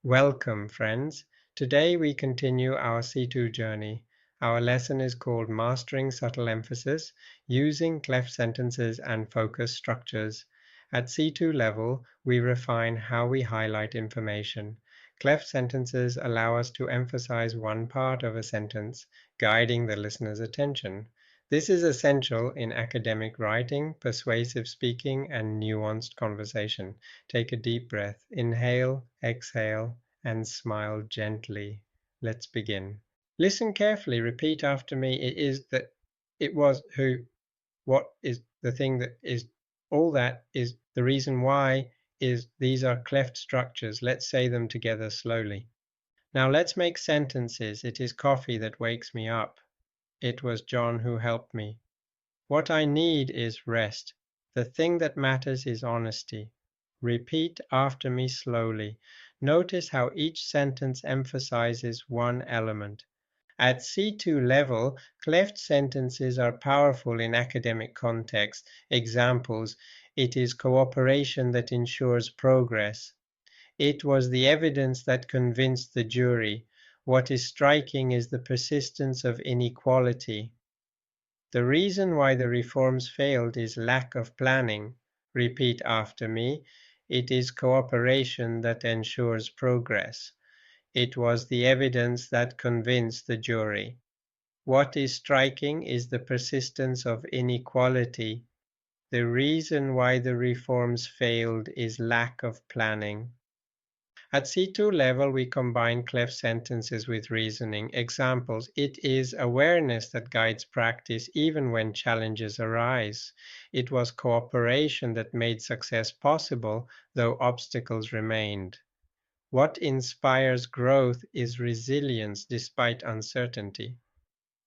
Welcome, friends. Today we continue our C2 journey. Our lesson is called Mastering Subtle Emphasis Using Cleft Sentences and Focus Structures. At C2 level, we refine how we highlight information. Cleft sentences allow us to emphasize one part of a sentence, guiding the listener's attention. This is essential in academic writing, persuasive speaking, and nuanced conversation. Take a deep breath. Inhale, exhale, and smile gently. Let's begin. Listen carefully. Repeat after me. It is that it was who, what is the thing that is, all that is the reason why is these are cleft structures. Let's say them together slowly. Now let's make sentences. It is coffee that wakes me up. It was John who helped me. What I need is rest. The thing that matters is honesty. Repeat after me slowly. Notice how each sentence emphasizes one element. At C2 level, cleft sentences are powerful in academic context. Examples: it is cooperation that ensures progress. It was the evidence that convinced the jury. What is striking is the persistence of inequality. The reason why the reforms failed is lack of planning. Repeat after me. It is cooperation that ensures progress. It was the evidence that convinced the jury. What is striking is the persistence of inequality. The reason why the reforms failed is lack of planning. At C2 level, we combine cleft sentences with reasoning. Examples: it is awareness that guides practice even when challenges arise. It was cooperation that made success possible, though obstacles remained. What inspires growth is resilience despite uncertainty.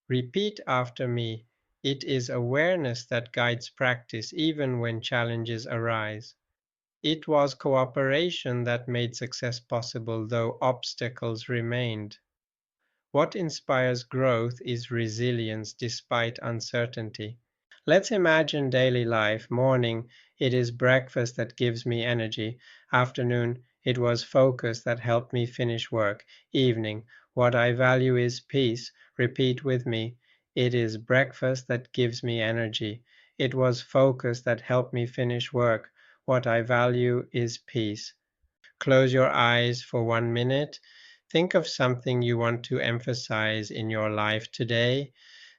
Repeat after me. It is awareness that guides practice even when challenges arise. It was cooperation that made success possible, though obstacles remained. What inspires growth is resilience despite uncertainty. Let's imagine daily life. Morning, it is breakfast that gives me energy. Afternoon, it was focus that helped me finish work. Evening, what I value is peace. Repeat with me. It is breakfast that gives me energy. It was focus that helped me finish work. What I value is peace. Close your eyes for 1 minute. Think of something you want to emphasize in your life today.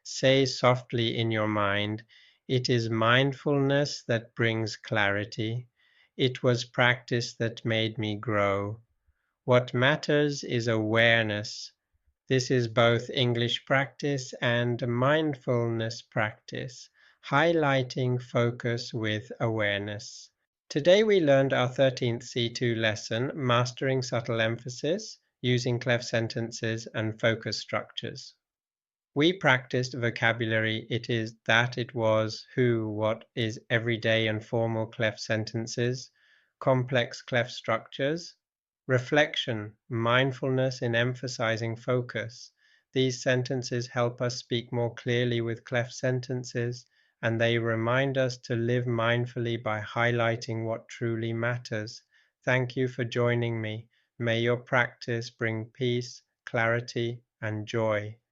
Say softly in your mind, it is mindfulness that brings clarity. It was practice that made me grow. What matters is awareness. This is both English practice and mindfulness practice, highlighting focus with awareness. Today we learned our 13th C2 lesson, Mastering Subtle Emphasis, using cleft sentences and focus structures. We practiced vocabulary. It is, that, it was, who, what is everyday and formal cleft sentences, complex cleft structures, reflection, mindfulness in emphasizing focus. These sentences help us speak more clearly with cleft sentences, and they remind us to live mindfully by highlighting what truly matters. Thank you for joining me. May your practice bring peace, clarity, and joy.